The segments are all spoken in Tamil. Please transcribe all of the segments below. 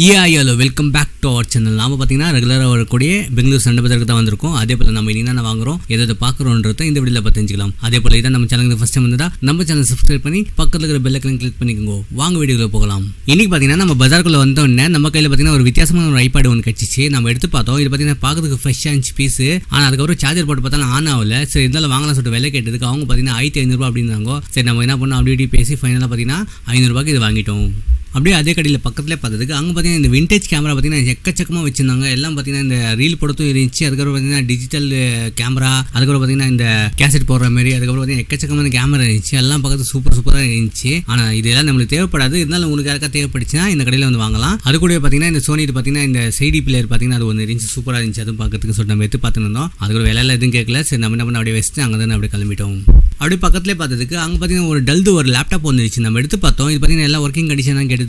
Hello welcome back to our channel. நாம பார்த்தீங்கன்னா ரெகுலராக வரக்கூடிய பெங்களூர் சண்டை பதற்கு தான் வந்திருக்கோம். அதே போல் நம்ம இனி தான் வாங்குறோம், எதை பார்க்குறோன்றத இந்த வீடியோவில் பார்த்து தெரிஞ்சுக்கலாம். அதே போல் இதான் நம்ம சேனலுக்கு ஃபஸ்ட் டைம் வந்தா நம்ம சேனல் சப்ஸ்கிரைப் பண்ணி பக்கத்தில் இருக்கிற பெல் ஐக்கன் கிளிக் பண்ணிக்கோங்க. வாங்க வீடியோவில் போகலாம். இன்னைக்கு பார்த்தீங்கன்னா நம்ம பஜாருக்குள்ள வந்தோடனே நம்ம கையில் பார்த்தீங்கன்னா ஒரு வித்தியாசமான ஒரு ஐபேட் ஒன்று கிடச்சிச்சு. நம்ம எடுத்து பார்த்தோம். இது பார்த்தீங்கன்னா பார்க்கறதுக்கு ஃப்ரெஷ்ஷாக இருந்துச்சு பீஸு. ஆனால் அதுக்கப்புறம் சார்ஜர் போட்டு பார்த்தாலும் ஆன் ஆகல. சரி இருந்தாலும் வாங்கலாம் சொல்லிட்டு விலை கேட்டதுக்கு அவங்க பார்த்தீங்கன்னா 1500 அப்படின்னாங்க. சரி நம்ம என்ன பண்ணோம், அப்படி பேசி ஃபைனலாக பார்த்தீங்கன்னா 500 இது வாங்கிட்டோம். அப்படியே அதே கடையில் பக்கத்துலேயே பார்த்ததுக்கு அங்கே பார்த்தீங்கன்னா இந்த விண்டேஜ் கேமரா பார்த்தீங்கன்னா எக்கச்சக்கமாக வச்சிருந்தாங்க. எல்லாம் பார்த்தீங்கன்னா இந்த ரீல் படத்தும் இருந்துச்சு. அதுக்கப்புறம் பார்த்தீங்கன்னா டிஜிட்டல் கேமரா, அதுக்கப்புறம் பார்த்தீங்கன்னா இந்த கேசட் போடுற மாதிரி, அதுக்கப்புறம் பார்த்தீங்கன்னா எக்கச்சக்கமான கேமரா இருந்துச்சு. எல்லாம் பார்க்கறது சூப்பராக இருந்துச்சு. ஆனால் இதெல்லாம் நம்மளுக்கு தேவைப்படாது. இருந்தாலும் உங்களுக்கு யாருக்கா தேவைப்படுச்சுன்னா இந்த கடையில் வந்து வாங்கலாம். அது கூட பார்த்தீங்கன்னா இந்த சோனி பார்த்தீங்கன்னா இந்த சைடி பிளேயர் பார்த்தீங்கன்னா அது ஒன்று இருந்துச்சு, சூப்பராக இருந்துச்சு. அதுவும் பார்க்கறதுக்கு சொல்லிட்டு நம்ம எடுத்து பார்த்துருந்தோம். அதுக்கு விலையில எதுவும் கேட்கல. சரி நம்ம என்ன பண்ண அப்படியே வச்சுட்டு அங்கே தான் அப்படியே கிளம்பிட்டோம். அப்படியே பக்கத்துலேயே பார்த்ததுக்கு அங்கே பார்த்தீங்கன்னா ஒரு டல்து ஒரு லேப்டாப் வந்துருச்சு. நம்ம எடுத்து பார்த்தோம். இது பார்த்தீங்கன்னா எல்லாம் ஒர்க்கிங் கண்டிஷன் தான் கேட்டதுக்கு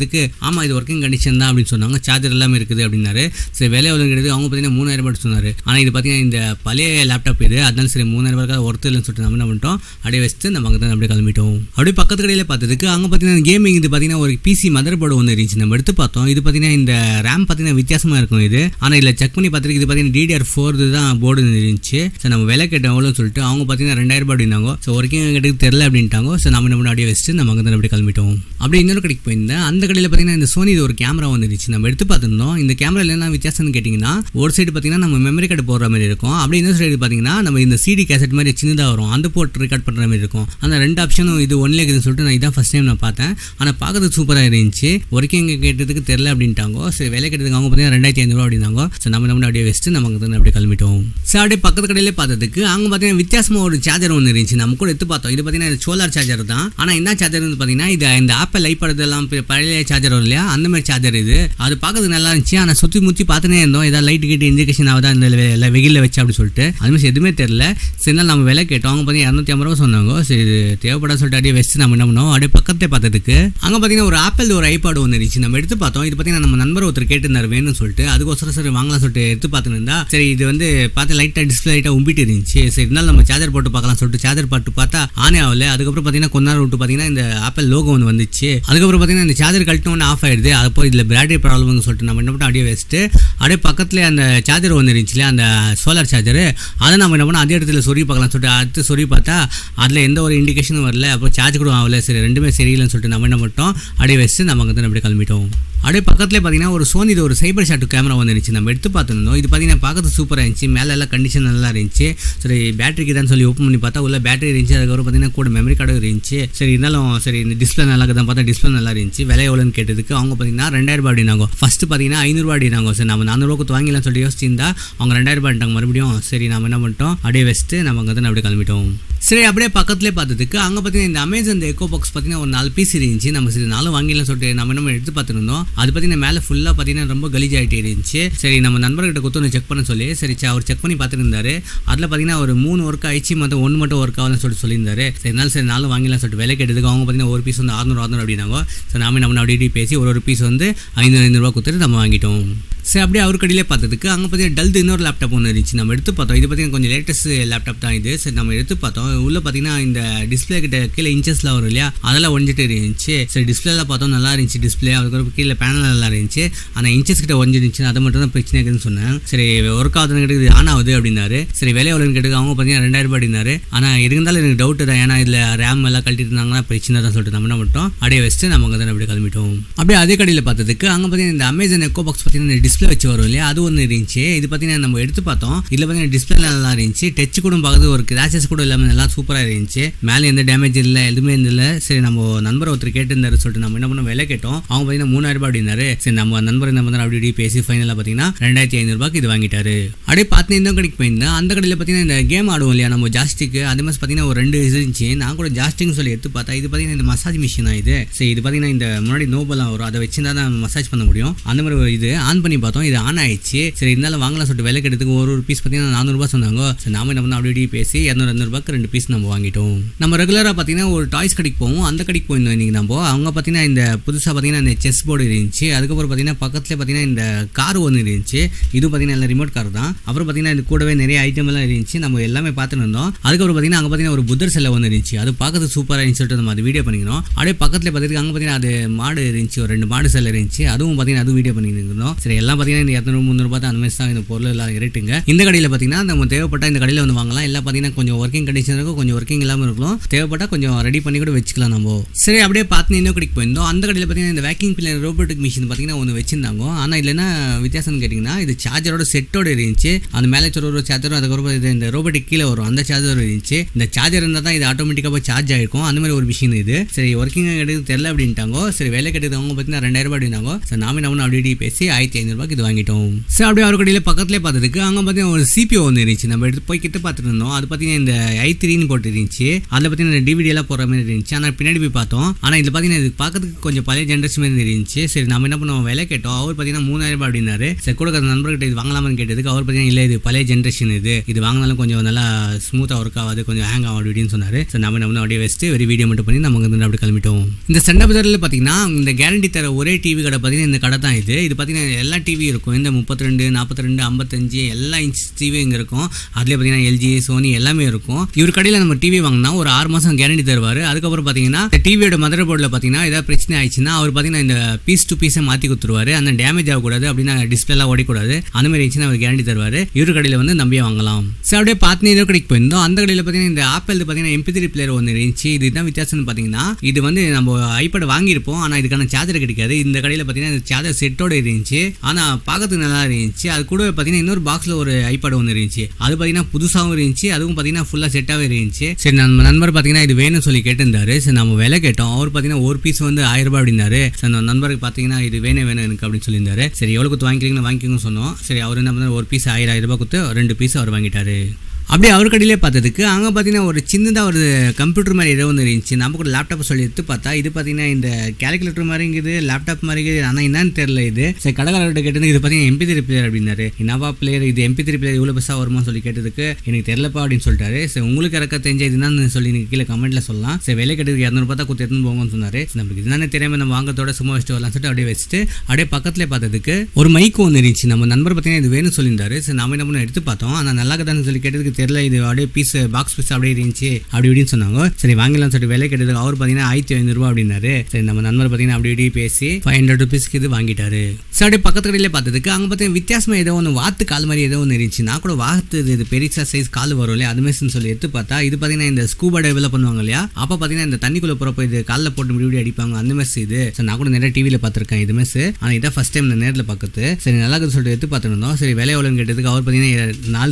ஆமாம் இது ஒர்க்கிங் கண்டிஷன் தான் அப்படின்னு சொன்னாங்க. சார்ஜர் எல்லாமே இருக்குது அப்படின்னாரு. சரி விலை எவ்வளோ கிடையாது, அவங்க பார்த்தீங்கன்னா 3000 சொன்னார். ஆனால் இது பார்த்தீங்கன்னா இந்த பழைய லேப்டாப் இது, அதனால சரி 3000 ஒருத்தர் இல்லைன்னு சொல்லிட்டு நம்ம என்ன பண்ணிட்டோம், அப்படியே வச்சுட்டு நம்ம அங்கே தான் அப்படியே கிளம்பிட்டோம். அப்படியே பக்கத்து கடையில் பார்த்ததுக்கு அங்கே பார்த்தீங்கன்னா கேமிங் இது பார்த்தீங்கன்னா ஒரு பிசி மதர் போர்டு ஒன்று இருந்துச்சு. நம்ம எடுத்து பார்த்தோம். இது பார்த்தீங்கன்னா இந்த ரேம் பார்த்தீங்கன்னா வித்தியாசமாக இருக்கும் இது. ஆனால் இதில் செக் பண்ணி பார்த்துருக்கு இது பார்த்தீங்கன்னா DDR4 தான் போர்டு இருந்துச்சு. சரி நம்ம விலை கேட்டோம் எவ்வளோன்னு சொல்லிட்டு அவங்க பார்த்தீங்கன்னா 2000 அப்படின்னாங்க. ஸோ ஒர்க்கிங் கிட்டக்கு தெரியல அப்படின்ட்டாங்க. ஸோ நம்ம என்ன பண்ண அப்படியே வச்சுட்டு நம்ம அங்கே தான் அப்படியே கிளம்பிட்டோம். அப்படியே இன்னொரு கடைக்கு போயிருந்தேன். அந்த கடையில் பார்த்தீங்கன்னா இந்த சோனி இது ஒரு கேமரா வந்துருச்சு. நம்ம எடுத்து பார்த்துருந்தோம். இந்த கேமராவில் என்ன வித்தியாசம்னு கேட்டிங்கன்னா ஒரு சைடு பார்த்தீங்கன்னா நம்ம மெமரி கார்டு போடுற மாதிரி இருக்கும். அப்படி இன்னொரு சைடு பார்த்தீங்கன்னா நம்ம இந்த CD கேசட் மாதிரி சின்னதாக வரும், அந்த போட்டு ரெக்கார்ட் பண்ணுற மாதிரி இருக்கும். அந்த ரெண்டு ஆப்ஷனும் இது ஒன்லே இருக்குதுன்னு சொல்லிட்டு நான் இதான் ஃபஸ்ட் டைம் நான் பார்த்தேன். ஆனால் பார்க்கறதுக்கு சூப்பராக இருந்துச்சு. ஒர்க்கிங் கேட்டதுக்கு தெரியல அப்படின்ட்டாங்க. சரி விலை கேட்டதுக்கு அவங்க பார்த்தீங்கன்னா 2500 அப்படின்னாங்க. ஸோ நம்ம அப்படியே வச்சுட்டு நமக்கு தான் அப்படியே கிளம்பிட்டோம். சரி அப்படியே பக்கத்து கடையிலே பார்த்ததுக்கு அங்கே பார்த்தீங்கன்னா வித்தியாசமாக ஒரு சார்ஜர் ஒன்று இருந்துச்சு. நம்ம கூட எடுத்து பார்த்தோம். இது பார்த்தீங்கன்னா சோலார் சார்ஜர் தான். ஆனால் என்ன சார்ஜர் பார்த்தீங்கன்னா இது இந்த ஆப்பிள் ஐபேட் எல்லாம் பழைய சார்ஜர் வரும் இல்லையா, அந்த மாதிரி சார்ஜர் இது. அது பார்க்கறது நல்லா இருந்துச்சு. ஆனால் சுற்றி முற்றி பார்த்துனே இருந்தோம். ஏதாவது லைட் கிட்ட இண்டிகேஷன் ஆகுதா இந்த வெயிலில் வச்சு அப்படி சொல்லிட்டு அதுமாதிரி எதுவுமே தெரியல. சரி நம்ம விலை கேட்டோம். அவங்க பார்த்தீங்கன்னா 250 சொன்னாங்க. சரி இது தேவைப்படாத சொல்லிட்டு அப்படியே வச்சு நம்ம என்ன பண்ணோம், அப்படியே பக்கத்தை பார்த்ததுக்கு அங்கே பார்த்தீங்கன்னா ஒரு ஆப்பிள் ஒரு ஐபாட் ஒன்று இருந்துச்சு. நம்ம எடுத்து பார்த்தோம். இது பார்த்தீங்கன்னா நம்ம நண்பர் ஒருத்தர் கேட்டிருந்தார் வேணும்னு சொல்லிட்டு, அதுக்கோசரம் சரி வாங்கலாம் சொல்லிட்டு எடுத்து பார்த்துருந்தா. சரி இது வந்து பார்த்து லைட்டாக டிஸ்பிளே லைட்டாக உம்பிட்டு இருந்துச்சு. சரி இருந்தாலும் நம்ம சார்ஜர் போட்டு பார்க்கலாம் சொல்லிட்டு சார்ஜர் போட்டு பார்த்தா ஆனே ஆகல. அதுக்கப்புறம் பார்த்தீங்கன்னா கொஞ்ச நேரம் விட்டு பார்த்தீங்கன்னா இந்த ஆப்பிள் லோகோ ஒன்று வந்துச்சு. அதுக்கப்புறம் பார்த்தீங்கன்னா இந்த சார்ஜர் கழட்டு ஒன்று ஆஃப் ஆயிடுது. அப்போ இதில் பேட்டரி ப்ராப்ளம்னு சொல்லிட்டு நம்ம என்ன பண்ணோம், அப்படியே வச்சுட்டு அப்படியே பக்கத்துல அந்த சார்ஜர் ஒன்று இருந்துச்சு அந்த சோலார் சார்ஜர், அதை நம்ம என்ன பண்ணோம் அதே இடத்துல சொறி பார்க்கலாம் சொல்லிட்டு அடுத்து சொறி பார்த்தா அதில் எந்த ஒரு இண்டிகேஷனும் வரல. அப்புறம் சார்ஜ் கூட ஆகல. சரி ரெண்டுமே சரியில்லைன்னு சொல்லிட்டு நம்ம என்ன பண்ணிட்டோம், அப்படியே வச்சுட்டு நம்ம அங்கே தான் அப்படியே கிளம்பிட்டோம். அப்படியே பக்கத்தில் பார்த்தீங்கன்னா ஒரு சோனி இது ஒரு சைபர் ஷாட் கேமரா வந்துருச்சு. நம்ம எடுத்து பார்த்துருந்தோம். இது பார்த்தீங்கன்னா பார்க்கறது சூப்பராக இருந்துச்சு. மேலே எல்லாம் கண்டிஷன் நல்லா இருந்துச்சு. சரி பேட்டரிக்கு தான் சொல்லி ஓப்பன் பண்ணி பார்த்தா உள்ள பேட்டரி இருந்துச்சு. அதுக்கப்புறம் பார்த்தீங்கன்னா கூட மெமரி கார்டும் இருந்துச்சு. சரி இருந்தாலும் சரி இந்த டிஸ்பிளே நல்லா தான் பார்த்தா டிஸ்பிளே நல்லா இருந்துச்சு. விலை எவ்வளோன்னு கேட்டதுக்கு அவங்க பார்த்தீங்கன்னா 2000 அப்படின்னாங்க. ஃபஸ்ட்டு பார்த்தீங்கன்னா 500 அப்படின்னாங்க. சரி நம்ம 400 வாங்கிலாம் சொல்லிட்டு யோசிச்சிருந்தா அவங்க 2000 மறுபடியும். சரி நம்ம என்ன பண்ணிட்டோம், அப்படியே வச்சுட்டு நம்ம அங்கே தான் அப்படியே கிளம்பிட்டோம். சரி அப்படியே பக்கத்துலேயே பார்த்ததுக்கு அங்கே பார்த்தீங்கன்னா இந்த அமேசான் எக்கோ பாக்ஸ் பார்த்தீங்கன்னா ஒரு 4 பீஸ் இருந்துச்சு. நம்ம சரி 4 வாங்கிலாம் சொல்லிட்டு நம்ம என்ன எடுத்து பார்த்துருந்தோம். அது பார்த்தீங்கன்னா மேலே ஃபுல்லாக பார்த்தீங்கன்னா ரொம்ப கலீஜாகிட்டே இருந்துச்சு. சரி நம்ம நண்பர்கிட்ட கொடுத்து செக் பண்ண சொல்லி சரி அவர் செக் பண்ணி பார்த்துருந்தாரு. அதில் பார்த்தீங்கன்னா ஒரு 3 ஒர்க் ஆயிடுச்சு, மற்ற 1 மட்டும் ஒர்க் ஆகலன்னு சொல்லியிருந்தாரு. சரி இருந்தாலும் சரி 4 வாங்கிலாம் சொல்லிட்டு விலை கேட்டதுக்கு அவங்க பார்த்தீங்கன்னா ஒரு பீஸ் வந்து 600 அப்படின்னாங்க. சரி நம்ம அப்படி பேசி ஒரு பீஸ் வந்து 500 கொடுத்துட்டு நம்ம வாங்கிட்டோம். சரி அப்படியே அவர் கடையிலே பார்த்ததுக்கு அங்கே பார்த்தீங்கன்னா டல்து இன்னொரு லேப்டாப் ஒன்று இருந்துச்சு. நம்ம எடுத்து பார்த்தோம். இது பார்த்தீங்கன்னா கொஞ்சம் லேட்டஸ்ட் லேப்டாப் தான் இது. சரி நம்ம எடுத்து பார்த்தோம். உள்ள பார்த்தீங்கன்னா இந்த டிஸ்பிளே கிட்ட கீழே இன்ச்சஸ்லாம் வரும் இல்லையா, அதெல்லாம் ஒழிஞ்சிட்டு இருந்துச்சு. சரி டிஸ்பிளேலாம் பார்த்தோம் நல்லா இருந்துச்சு டிஸ்பிளே. அதுக்கப்புறம் கீழே பேனல் நல்லா இருந்துச்சு. ஆனால் இன்ச்சஸ் கிட்ட ஒழிஞ்சிருந்துச்சு. அதை மட்டும் தான் பிரச்சனை இருக்குதுன்னு சொன்னேன். சரி ஒர்க் ஆகுதுன்னு கேட்டு ஆன் ஆகுது அப்படின்னாரு. சரி விலை எவ்வளோன்னு கேட்டு அவங்க பார்த்தீங்கன்னா 2000 அப்படின்னாரு. ஆனால் இருந்தாலும் எனக்கு டவுட் தான், ஏன்னா இதில் ரேம் எல்லாம் கழட்டிட்டு இருந்தாங்கன்னா பிரச்சனை தான் சொல்லிட்டு நம்ம என்ன மட்டும் அப்படியே வச்சுட்டு நம்ம அங்கே தான் அப்படியே கிளம்பிட்டோம். அப்படியே அதே கடையில் பார்த்ததுக்கு அங்கே பார்த்தீங்கன்னா இந்த அமேசான் எக்கோ பாக்ஸ் பார்த்தீங்கன்னா டிஸ்பிளே வச்சு வரும் இல்லையா, அது ஒன்று இருந்துச்சு. இது பார்த்தீங்கன்னா நம்ம எடுத்து பார்த்தோம். இதில் பார்த்தீங்கன்னா டிஸ்பிளே நல்லா இருந்துச்சு. டச் கூட பார்க்குறது ஒரு கிராச்சஸ் கூட இல்லாமல் நல்லா சூப்பராக இருந்துச்சு. மேலே எந்த டேமேஜ் இல்லை, எதுவுமே இல்லை. சரி நம்ம நண்பர் ஒருத்தர் கேட்டிருந்தாரு சொல்லிட்டு நம்ம என்ன பண்ணோம் விலை கேட்டோம். அவங்க பார்த்தீங்கன்னா 3000 அப்படின்னாரு. சரி நம்ம நண்பர் என்ன பண்ணாரு அப்படி பேசி ஃபைனலாக பார்த்தீங்கன்னா 2500 இது வாங்கிட்டாரு. அப்படியே பார்த்து இந்த கடைக்கு போயிருந்தேன். அந்த கடையில் பார்த்தீங்கன்னா இந்த கேம் ஆடுவோம் இல்லையா நம்ம ஜாஸ்டிக்கு, அதே மாதிரி பார்த்தீங்கன்னா ஒரு 2 இருந்துச்சு. நான் கூட ஜாஸ்டிக்னு சொல்லி எடுத்து பார்த்தா இது பார்த்தீங்கன்னா இந்த மசாஜ் மிஷின் தான் இது. சரி இது பார்த்தீங்கன்னா இந்த முன்னாடி நோபெல்லாம் வரும், அதை வச்சு தான் மசாஜ் பண்ண முடியும். அந்த மாதிரி இது ஆன் பண்ணி பார்த்தோம், இது ஆன் ஆயிடுச்சு. சரி இருந்தாலும் வாங்கலாம் சொல்லிட்டு விலை கெடுத்துக்கு ஒரு பீஸ் பார்த்தீங்கன்னா 400 ரூபாய் சொன்னாங்க. சரி நாம என்ன பண்ணோம், அப்படி பேசி 200 ரூபாய்க்கு 2 பீஸ் நம்ம வாங்கிட்டோம். நம்ம ரெகுலராக பார்த்தீங்கன்னா ஒரு டாய்ஸ் கடைக்கு போவோம், அந்த கடைக்கு போயிருந்தோம் இன்னைக்கு நம்ம. அவங்க பார்த்தீங்கன்னா இந்த புதுசாக பார்த்தீங்கன்னா இந்த செஸ் போர்டு இருந்துச்சு. அதுக்கப்புறம் பார்த்தீங்கன்னா பக்கத்தில் பார்த்தீங்கன்னா இந்த கார் ஒன்று இருந்துச்சு. இது பார்த்தீங்கன்னா எல்லாம் ரிமோட் கார் தான். அப்புறம் பார்த்தீங்கன்னா இது கூடவே நிறைய ஐட்டம் எல்லாம் இருந்துச்சு. நம்ம எல்லாமே பார்த்துட்டு இருந்தோம். அதுக்கப்புறம் பார்த்தீங்கன்னா அங்கே பார்த்தீங்கன்னா ஒரு புத்தர் சிலை ஒன்று இருந்துச்சு. அது பார்க்கறது சூப்பராக இருந்துச்சு சொல்லிட்டு நம்ம அது வீடியோ பண்ணிக்கணும். அப்படியே பக்கத்தில் பார்த்துட்டு அங்கே பார்த்தீங்கன்னா அது மாடு இருந்துச்சு, ஒரு 2 மாடு சிலை இருந்துச்சு. அதுவும் பார்த்தீங்கன்னா அதுவும் வீடியோ பண்ணிட்டு இருந்தோம். சரி எல்லாம் பார்த்தீங்கன்னா இந்த 200-300 ரூபாய் அந்த மாதிரி தான் இந்த பொருள் எல்லாம் ரேட்டுங்க. இந்த கடையில் பார்த்தீங்கன்னா நம்ம தேவைப்பட்ட இந்த கடையில் வந்து வாங்கலாம். எல்லாம் பார்த்தீங்கன்னா கொஞ்சம் ஒர்க்கிங் கண்டிஷன் இருக்கும், கொஞ்சம் ஒர்க்கிங் இல்லாமல் இருக்கும். தேவைப்பட்டால் கொஞ்சம் ரெடி பண்ணி கூட வச்சுக்கலாம் நம்ம. சரி அப்படியே பார்த்து இன்னும் கடைக்கு போயிருந்தோம். அந்த கடையில் பார்த்தீங்கன்னா இந்த வேக்கிங் கிளீனர் ரோபோட்டிக் மிஷின் பார்த்தீங்கன்னா ஒன்று வச்சிருந்தாங்க. ஆனால் இதில் என்ன வித்தியாசம்னு கேட்டிங்கன்னா இது சார்ஜரோட செட்டோட இருந்துச்சு. அந்த மேலே ஒரு சார்ஜரும் அதுக்கப்புறம் இது இந்த ரோபோட்டிக் கீழே வரும் அந்த சார்ஜர் இருந்துச்சு. இந்த சார்ஜர் இருந்தால் தான் இது ஆட்டோமேட்டிக்காக போய் சார்ஜ் ஆகிருக்கும். அந்த மாதிரி ஒரு மிஷின் இது. சரி ஒர்க்கிங் எடுத்து தெரியல அப்படின்ட்டாங்க. சரி வேலை கட்டுறவங்க பார்த்தீங்கன்னா 2000 ரூபாய் அப்படின்னாங்க. சரி நாம நம்ம அப்படி பேசி 1500 ரூபாய்க்கு இது வாங்கிட்டோம். சரி அப்படியே அவர் கடையில் பக்கத்துலேயே பார்த்ததுக்கு அங்கே பார்த்தீங்கன்னா ஒரு சிபிஓ ஒன்று இருந்துச்சு. நம்ம எடுத்து போய் கிட்ட பார்த்துட்டு இருந்தோம். அது பார்த்தீங்கன்னா இந்த i3ன்னு போட்டு இருந்துச்சு. அதில் பார்த்தீங்கன்னா டிவிடி எல்லாம் போகிற மாதிரி இருந்துச்சு. ஆனால் பின்னாடி போய் பார்த்தோம். ஆனால் இதில் பார்த்தீங்கன்னா இது பார்க்கறதுக்கு கொஞ்சம் பழைய ஜென்ரேஷன் மாதிரி இருந்துச்சு. சரி நம்ம என்ன பண்ணுவோம், விலை கேட்டோம். அவர் பார்த்தீங்கன்னா 3000 ரூபாய் அப்படின்னாரு. சரி கூட நண்பர்கிட்ட இது வாங்கலாமான்னு கேட்டதுக்கு அவர் பார்த்தீங்கன்னா இல்லை இது பழைய ஜென்ரேஷன், இது வாங்கினாலும் கொஞ்சம் நல்லா ஸ்மூத்தாக ஒர்க் ஆகாது, கொஞ்சம் ஹேங் ஆகும் அப்படின்னு சொன்னார். சரி நம்ம அப்படியே வச்சுட்டு ஒரு வீடியோ மட்டும் பண்ணி நமக்கு வந்து அப்படி கிளம்பிட்டோம். இந்த சண்டை பஜாரில் பார்த்தீங்கன்னா இந்த கேரண்டி தர ஒரே டிவி கடை பார்த்தீங்கன்னா இந்த கடை தான் இது. பார்த்தீங்கன்னா எல்லா டிவி இருக்கும். இந்த 32, 42, 55 எல்லா இன்ச் டிவி இங்கே இருக்கும். அதுலேயே பார்த்தீங்கன்னா எல்ஜி, சோனி எல்லாமே இருக்கும். இவர் கடையில் நம்ம டிவி வாங்கினா ஒரு 6 மாதம் கேரண்டி தருவார். அதுக்கப்புறம் பார்த்தீங்கன்னா டிவியோட மதர் போர்டில் பார்த்தீங்கன்னா ஏதாவது பிரச்சனை ஆயிடுச்சுன்னா அவர் பார்த்தீங்கன்னா இந்த பீஸ் டு பீஸை மாற்றி கொடுத்துருவாரு. அந்த டேமேஜ் ஆகக்கூடாது அப்படின்னா டிஸ்பிளேலாம் ஓடிக்கூடாது, அந்த மாதிரி இருந்துச்சுன்னா அவர் கேரண்டி தருவார். இவர் கடையில் வந்து நம்பியே வாங்கலாம். சரி அப்படியே பார்த்து ஏதோ கடைக்கு போயிருந்தோம். அந்த கடையில் பார்த்தீங்கன்னா இந்த ஆப்பிள் பார்த்தீங்கன்னா MP3 பிளேயர் ஒன்று இருந்துச்சு. இதுதான் வித்தியாசம்னு பார்த்தீங்கன்னா இது வந்து நம்ம ஐபேட் வாங்கியிருப்போம், ஆனால் இதுக்கான சார்ஜர் கிடைக்காது. இந்த கடையில் பார்த்தீங்கன்னா சார்ஜர் செட்டோட இருந்துச்சு. ஆனால் பார்க்கறதுக்கு நல்லா இருந்துச்சு. அது கூட பார்த்தீங்கன்னா இன்னொரு பாக்ஸில் ஒரு ஐபேட் ஒன்று இருந்துச்சு. அது பார்த்தீங்கன்னா புதுசாகவும் இருந்துச்சு, அதுவும் பார்த்தீங்கன்னா ஃபுல்லாக செட்டாகவே இருந்துச்சு. சரி நம்ம நண்பர் பார்த்தீங்கன்னா இது வேணும்னு சொல்லி கேட்டிருந்தாரு. சரி நம்ம விலை கேட்டோம். அவர் பார்த்தீங்கன்னா ஒரு பீஸ் வந்து 1000 ரூபாய் அப்படின்னாரு. சரி நம்ம நண்பருக்கு பார்த்தீங்கன்னா இது வேணும் எனக்கு அப்படின்னு சொல்லியிருந்தாரு. சரி எவ்வளோ கொடுத்து வாங்கிக்கிறீங்கன்னு வாங்கிக்கோங்கன்னு சொன்னோம். சரி அவர் என்ன பண்ணார், ஒரு பீஸ் 1000 ரூபாய் கொடுத்து 2 பீஸ் அவர் வாங்கிட்டாரு. அப்படியே அவர் கடையிலே பார்த்ததுக்கு அங்கே பார்த்தீங்கன்னா ஒரு சின்னதாக ஒரு கம்ப்யூட்டர் மாதிரி ஏதோ ஒன்று இருந்துச்சு. நம்ம கூட லேப்டாப் சொல்லி எடுத்து பார்த்தா இது பார்த்தீங்கன்னா இந்த கேல்குலேட்டர் மாதிரி இருக்குது, லேப்டாப் மாதிரி இருக்குது. ஆனால் என்னன்னு தெரியல இது. சரி கடைக்காரர்கிட்ட கேட்டது இது பார்த்தீங்கன்னா MP3 பிளேயர் அப்படின்னாரு. என்னவா பிளேயர் இது MP3 பிளேயர் இவ்வளோ பெருசாக வருமா சொல்லி கேட்டதுக்கு எனக்கு தெரியலப்பா அப்படின்னு சொல்லிட்டாரு. சரி உங்களுக்கு இறக்க தெரிஞ்ச இதுன்னு சொல்லி நீங்கள் கீழே கமெண்ட்டில் சொல்லலாம். சரி விலை கேட்டதுக்கு 200 ரூபாய் தான் கொடுத்து எடுத்துன்னு போங்கன்னு சொன்னார். நம்மளுக்கு இதுதானே தெரியாமல் நம்ம வாங்கத்தோட சும்மா வச்சுட்டு வரலாம் சொல்லிட்டு அப்படியே வச்சுட்டு அப்படியே பக்கத்தில் பார்த்ததுக்கு ஒரு மைக்கு ஒன்று இருந்துச்சு. நம்ம நண்பர் பார்த்தீங்கன்னா இது வேணும்னு சொல்லியிருந்தாரு. சரி நாம என்ன பண்ண எடுத்து பார்த்தோம். ஆனால் நல்லா இருக்குதான்னு சொல்லி கேட்டதுக்கு தெரியல, இது அப்படியே பீஸ் பாக்ஸ் பீஸ் அப்படியே இருந்துச்சு அப்படி இப்படின்னு சொன்னாங்க. சரி வாங்கலாம் சொல்லிட்டு விலை கேட்டதுக்கு அவர் பார்த்தீங்கன்னா 1500 ரூபாய் அப்படின்னாரு. சரி நம்ம நண்பர் பார்த்தீங்கன்னா அப்படி இப்படி பேசி 500 ருபீஸ்க்கு இது வாங்கிட்டாரு. சரி அப்படியே பக்கத்து கடையிலே பார்த்ததுக்கு அங்கே பார்த்தீங்கன்னா வித்தியாசமாக ஏதோ ஒன்று வாத்து கால் மாதிரி ஏதோ ஒன்று இருந்துச்சு. நான் கூட வாத்து இது பெரிய சைஸ் கால் வரும் இல்லையா அது மாதிரி சொல்லி எடுத்து பார்த்தா இது பார்த்தீங்கன்னா இந்த ஸ்கூபா டைவெல்லாம் பண்ணுவாங்க இல்லையா, அப்போ பார்த்தீங்கன்னா இந்த தண்ணிக்குள்ளே போகிறப்ப இது காலில் போட்டு இப்படி அடிப்பாங்க அந்த மாதிரி இது. சரி நான் கூட நிறைய டிவியில் பார்த்துருக்கேன் இது மாதிரி. ஆனால் இதான் ஃபர்ஸ்ட் டைம் நான் நேரில் பார்க்குறது. சரி நல்லா இருக்குன்னு சொல்லிட்டு எடுத்து பார்த்துருந்தோம். சரி விலை எவ்வளோன்னு கேட்டதுக்கு அவர் பார்த்தீங்கன்னா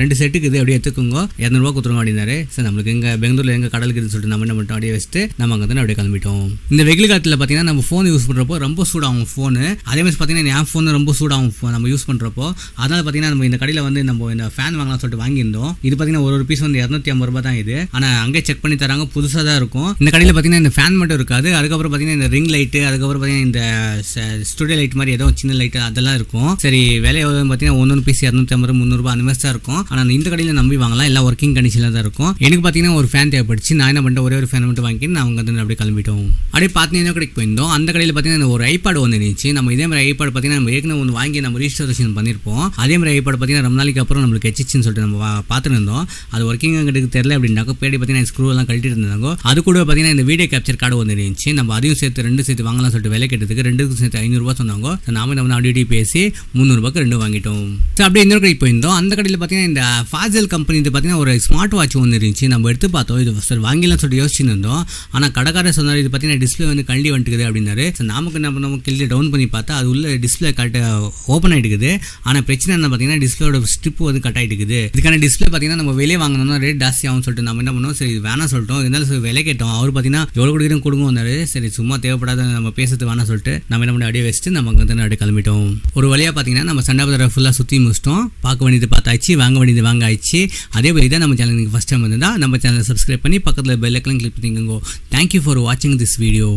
2 செட்டுக்கு இது அப்படியே எடுத்துக்கோங்க 200 ரூபா கொடுத்துருங்க அப்படின்னாரு. சரி நம்மளுக்கு எங்கள் பெங்களூரில் எங்கள் கடலுக்கு சொல்லிட்டு நம்ம என்ன பண்ணிட்டோம், அப்படியே வச்சுட்டு நம்ம அங்கே தான் அப்படியே கிளம்பிட்டோம். இந்த வெயில் காலத்தில் பார்த்தீங்கன்னா நம்ம ஃபோன் யூஸ் பண்ணுறப்போ ரொம்ப சூடாகும் ஃபோனு. அதே மாதிரி பார்த்தீங்கன்னா என் ஃபோன் ரொம்ப சூடாகும் நம்ம யூஸ் பண்ணுறப்போ. அதனால் பார்த்தீங்கன்னா நம்ம இந்த கடையில் வந்து நம்ம இந்த ஃபேன் வாங்கலாம் சொல்லிட்டு வாங்கியிருந்தோம். இது பார்த்தீங்கன்னா ஒரு பீஸ் வந்து 250 ரூபாய் தான் இது. ஆனால் அங்கே செக் பண்ணி தராங்க, புதுசாக தான் இருக்கும். இந்த கடையில் பார்த்தீங்கன்னா இந்த ஃபேன் மட்டும் இருக்காது. அதுக்கப்புறம் பார்த்தீங்கன்னா இந்த ரிங் லைட்டு, அதுக்கப்புறம் பார்த்தீங்கன்னா இந்த ஸ்டுடியோ லைட் மாதிரி ஏதோ சின்ன லைட்டு அதெல்லாம் இருக்கும். சரி விலை எவ்வளோ பார்த்தீங்கன்னா 1 பீஸ் 250 300 ரூபாய் அந்த மாதிரி தான் இருக்கும். ஆனால் இந்த கடையில் நம்பி வாங்கலாம், எல்லாம் ஒர்க்கிங் கண்டிஷனில் தான் இருக்கும். எனக்கு பார்த்தீங்கன்னா ஒரு ஃபேன் தேவைப்படுச்சு. நான் என்ன பண்ணிட்டேன், ஒரே ஒரு ஃபேன் மட்டும் வாங்கி நான் அவங்க வந்து அப்படியே கிளம்பிட்டோம். அப்படியே பார்த்தீங்கன்னா கடைக்கு போயிருந்தோம். அந்த கடையில் பார்த்தீங்கன்னா ஒரு ஐபாட் ஒன்று இருந்துச்சு. நம்ம இதே மாதிரி ஐபாட் பார்த்தீங்கன்னா நம்ம ஏற்கனவே ஒன்று வாங்கி நம்ம ரிஜிஸ்ட்ரேஷன் பண்ணியிருப்போம். அதே மாதிரி ஐபாட் பார்த்தீங்கன்னா ரொம்ப நாளைக்கு அப்புறம் நம்மளுக்கு ஹெச்சின்னு சொல்லிட்டு நம்ம பார்த்துட்டு இருந்தோம். அது ஒர்க்கிங் கிட்ட தெரியல அப்படின்னாக்கோ பேடி பார்த்தீங்கன்னா ஸ்க்ரூ எல்லாம் கழட்டிட்டு இருந்தாங்க. அது கூட பார்த்தீங்கன்னா இந்த வீடியோ கேப்சர் கார்டு ஒன்று இருந்துச்சு. நம்ம அதையும் சேர்த்து 2 சேர்த்து வாங்கலாம் சொல்லிட்டு விலை கேட்டதுக்கு 2க்கும் சேர்த்து 500 ரூபாய் சொன்னாங்க. நாம நம்ம அப்படி பேசி 300 ரூபாய்க்கு 2 வாங்கிட்டோம். ஸோ அப்படியே இன்னொரு கடைக்கு போயிருந்தோம். அந்த கடையில் பார்த்தீங்கன்னா இந்த ஃபாசல் கம்பெனி பார்த்தீங்கன்னா ஒரு ஸ்மார்ட் வாட்ச் ஒன்று இருந்துச்சு. நம்ம எடுத்து பார்த்தோம், இது சார் வாங்கிலாம் சொல்லிட்டு யோசிச்சுன்னு இருந்தோம். ஆனால் கடைக்காரர் சொன்னார் இது பார்த்தீங்கன்னா டிஸ்பிளே வந்து கழட்டி வந்துட்டுக்குது அப்படின்னாரு. ஸோ நமக்கு என்ன பண்ணோம், கிள்ளி டவுன் பண்ணி பார்த்தா அது உள்ள டிஸ்பிளே ஓப்பன் ஆகிட்டுக்குது. ஆனால் பிரச்சனை என்ன பார்த்தீங்கன்னா டிஸ்பிளேயோட ஸ்ட்ரிப் வந்து கட் ஆகிட்டுக்குது. இதுக்கான டிஸ்பிளே பார்த்தீங்கன்னா நம்ம வெளியே வாங்கினோம்னா ரேட் ஜாஸ்தி ஆகும் சொல்லிட்டு நம்ம என்ன பண்ணோம், சரி வேணாம் சொல்லிட்டோம். இருந்தாலும் சரி விலை கேட்டோம். அவர் பார்த்தீங்கன்னா எவ்வளோ கொடுக்குறோம் கொடுங்க வந்தாரு. சரி சும்மா தேவைப்படாத நம்ம பேசுறது வேணாம் சொல்லிட்டு நம்ம என்ன பண்ணி அப்படியே வச்சுட்டு நம்ம அங்கே வந்து அப்படியே கிளம்பிட்டோம். ஒரு வழியாக பார்த்தீங்கன்னா நம்ம சண்டை பஜாரை ஃபுல்லாக சுற்றி முடிச்சிட்டோம். பார்க்க வேண்டியது பார்த்தாச்சு, வாங்க வேண்டியது வாங்க ஆயிடுச்சு. அதே மாதிரி தான் நம்ம சேனலுக்கு ஃபஸ்ட் டைம் வந்து நம்ம சேனலை சப்ஸ்கிரைப் பண்ணி பக்கத்தில் பெல் ஐக்கான் கிளிக் பண்ணிக்கோங்க. தேங்க்யூ ஃபார் வாட்சிங் திஸ் வீடியோ.